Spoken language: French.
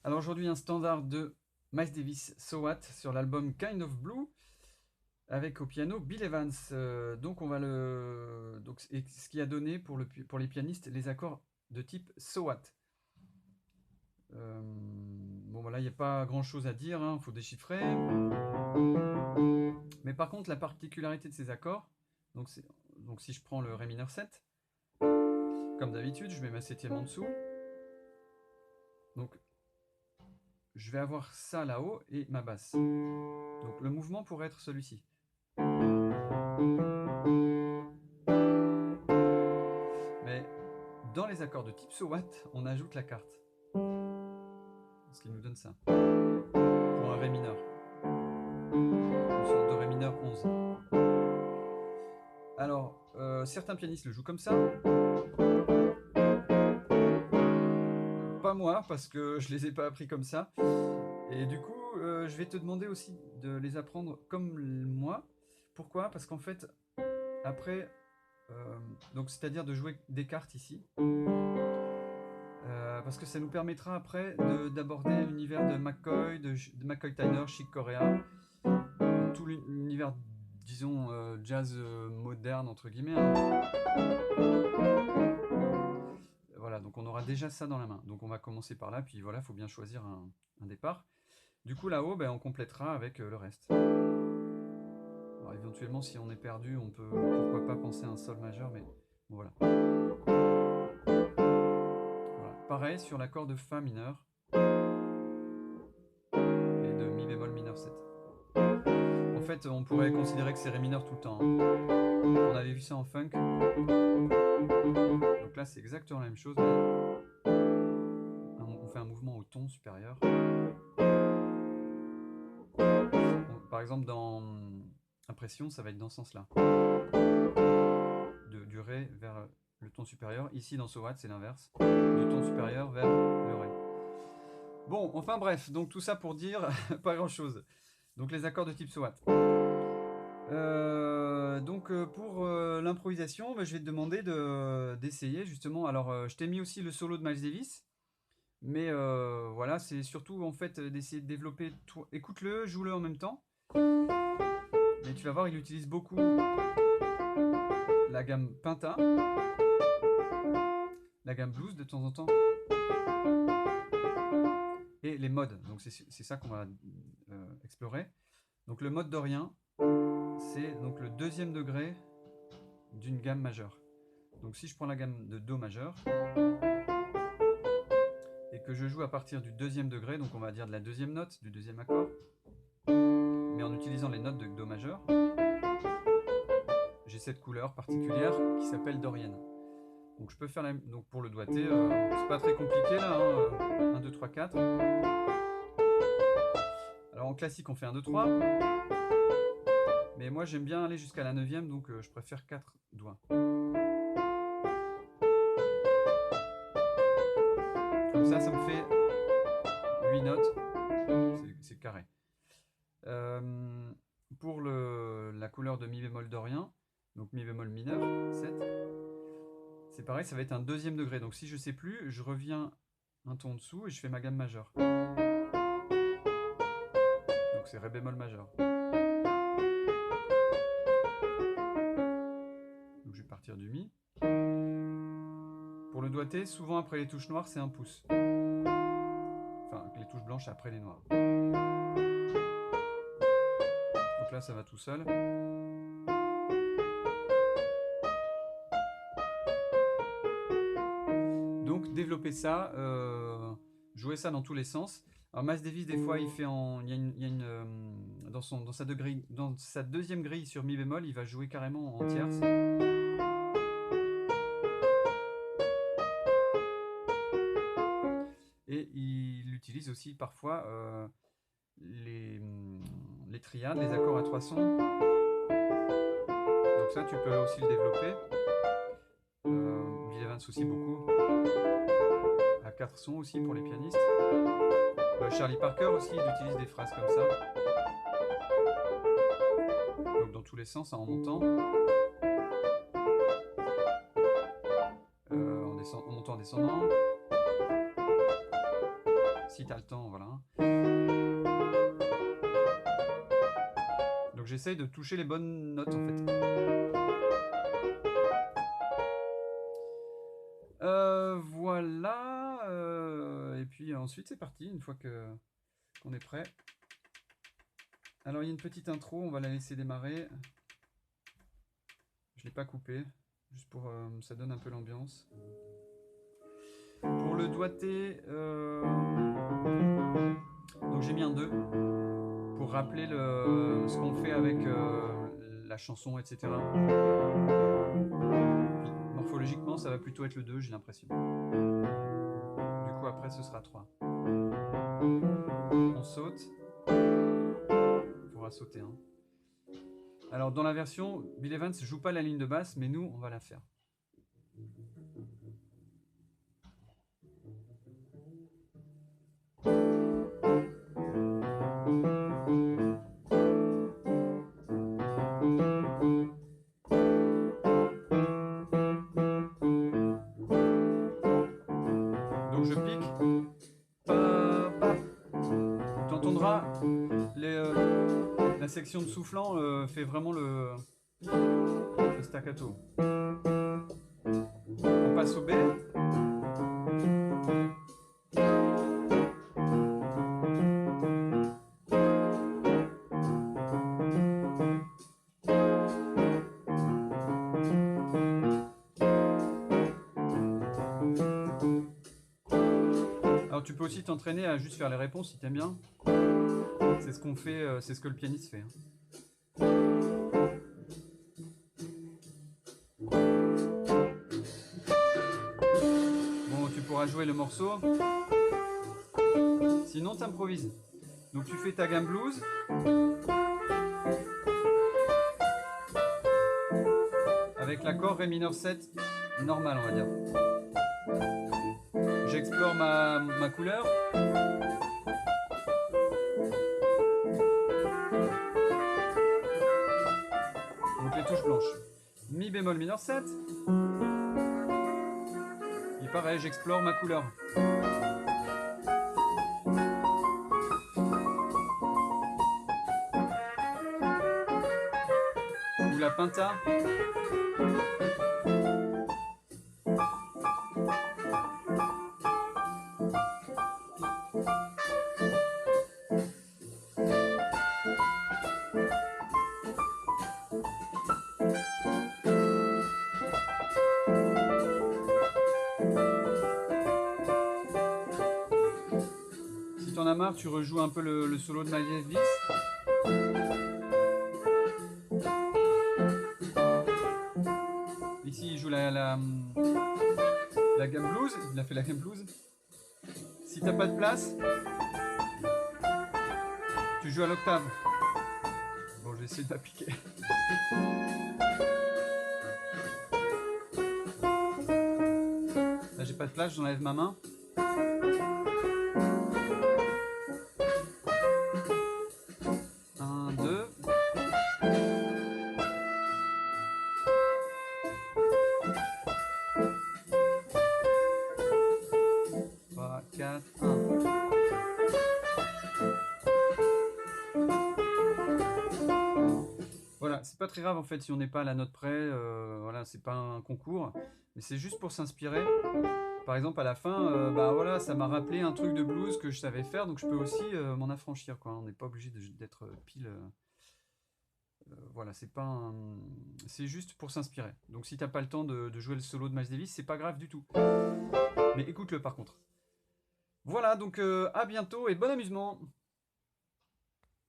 Alors aujourd'hui, un standard de Miles Davis, So What, sur l'album Kind of Blue, avec au piano Bill Evans. Donc on va le, donc et ce qui a donné pour les pianistes les accords de type So What. Bon voilà, il n'y a pas grand chose à dire, il faut déchiffrer. Mais par contre, la particularité de ces accords, donc, donc si je prends le Ré mineur 7, comme d'habitude, je mets ma septième en dessous. Donc je vais avoir ça là-haut et ma basse. Donc le mouvement pourrait être celui-ci. Mais dans les accords de type So What, on ajoute la carte. Ce qui nous donne ça. Pour un Ré mineur. Une sorte de Ré mineur 11. Alors, certains pianistes le jouent comme ça. Pas moi, parce que je les ai pas appris comme ça. Et du coup, je vais te demander aussi de les apprendre comme moi. Pourquoi? Parce qu'en fait, après, donc c'est-à-dire de jouer des cartes ici. Parce que ça nous permettra après d'aborder l'univers de McCoy, de McCoy Tyner, Chick Corea, tout l'univers, disons, jazz moderne, entre guillemets. Voilà, donc on aura déjà ça dans la main. Donc on va commencer par là, puis voilà, il faut bien choisir un départ. Du coup, là-haut, ben, on complétera avec le reste. Alors éventuellement, si on est perdu, on peut pourquoi pas penser à un sol majeur, mais bon, voilà. Voilà. Pareil sur l'accord de Fa mineur et de Mi bémol mineur 7. En fait, on pourrait considérer que c'est Ré mineur tout le temps. On avait vu ça en funk. Donc là, c'est exactement la même chose, mais on fait un mouvement au ton supérieur. Par exemple, dans Impression, ça va être dans ce sens-là. Du Ré vers le ton supérieur. Ici, dans So What, c'est l'inverse. Du ton supérieur vers le Ré. Bon, enfin bref, donc tout ça pour dire pas grand-chose. Donc les accords de type So What. Pour l'improvisation, bah, je vais te demander d'essayer justement. Alors, je t'ai mis aussi le solo de Miles Davis. Mais voilà, c'est surtout en fait d'essayer de développer. Écoute-le, joue-le en même temps. Et tu vas voir, il utilise beaucoup la gamme Pinta, la gamme Blues de temps en temps, et les modes. Donc c'est ça qu'on va explorer. Donc le mode dorien, c'est donc le deuxième degré d'une gamme majeure. Donc si je prends la gamme de Do majeur et que je joue à partir du deuxième degré, donc on va dire de la deuxième note, du deuxième accord, mais en utilisant les notes de Do majeur, j'ai cette couleur particulière qui s'appelle dorienne. Donc je peux faire donc pour le doigté, c'est pas très compliqué là, 1, 2, 3, 4. Alors en classique on fait 1, 2, 3, mais moi j'aime bien aller jusqu'à la neuvième, donc je préfère 4 doigts. Comme ça me fait 8 notes, c'est carré. Euh, pour la couleur de Mi bémol dorien, donc Mi bémol mineur, 7, c'est pareil, ça va être un deuxième degré. Donc si je sais plus, je reviens un ton en dessous et je fais ma gamme majeure. Donc c'est Ré bémol majeur. Donc je vais partir du Mi. Pour le doigté, souvent après les touches noires, c'est un pouce. Enfin, les touches blanches après les noires. Donc là, ça va tout seul. Donc développer ça, jouer ça dans tous les sens. Alors Miles Davis, des fois, il fait il y a une dans sa deuxième grille sur Mi bémol, il va jouer carrément en tierce. Et il utilise aussi parfois les triades, les accords à trois sons. Donc ça, tu peux aussi le développer. Bill Evans aussi beaucoup. À quatre sons aussi pour les pianistes. Charlie Parker aussi, il utilise des phrases comme ça. Donc dans tous les sens, en montant. En montant, en descendant. si tu as le temps, voilà. Donc j'essaye de toucher les bonnes notes en fait. Voilà. Et puis ensuite c'est parti, une fois qu'on est prêt. Alors il y a une petite intro, on va la laisser démarrer. Je ne l'ai pas coupée, juste pour ça donne un peu l'ambiance. Pour le doigté, donc j'ai mis un 2 pour rappeler ce qu'on fait avec la chanson, etc. Puis, morphologiquement, ça va plutôt être le 2, j'ai l'impression. Du coup, après, ce sera 3. On saute. Il faudra sauter. Hein. Alors, dans la version, Bill Evans ne joue pas la ligne de basse, mais nous, on va la faire. Donc, je pique. Pa, pa. Tu entendras la section de soufflant fait vraiment le staccato. On passe au B. Alors tu peux aussi t'entraîner à juste faire les réponses si t'aimes bien. C'est ce qu'on fait, c'est ce que le pianiste fait. Bon, tu pourras jouer le morceau. Sinon, t'improvises. Donc tu fais ta gamme blues. Avec l'accord Ré mineur 7 normal, on va dire. J'explore ma couleur. Donc les touches blanches. Mi bémol mineur 7. Et pareil, j'explore ma couleur. Ou la penta. Si t'en as marre, tu rejoues un peu le solo de Miles Davis. Ici, il joue la gamme blues. Il a fait la gamme blues. Si t'as pas de place, tu joues à l'octave. Bon, je vais essayer de l'appliquer. Là, j'ai pas de place, j'enlève ma main. Un, deux. 3, 4, 1. Voilà, c'est pas très grave en fait si on n'est pas à la note près, voilà, c'est pas un concours, mais c'est juste pour s'inspirer. Par exemple, à la fin, bah voilà, ça m'a rappelé un truc de blues que je savais faire, donc je peux aussi m'en affranchir, quoi. On n'est pas obligé d'être pile. Voilà, c'est pas c'est juste pour s'inspirer. Donc si t'as pas le temps de jouer le solo de Miles Davis, c'est pas grave du tout. Mais écoute-le par contre. Voilà, donc à bientôt et bon amusement.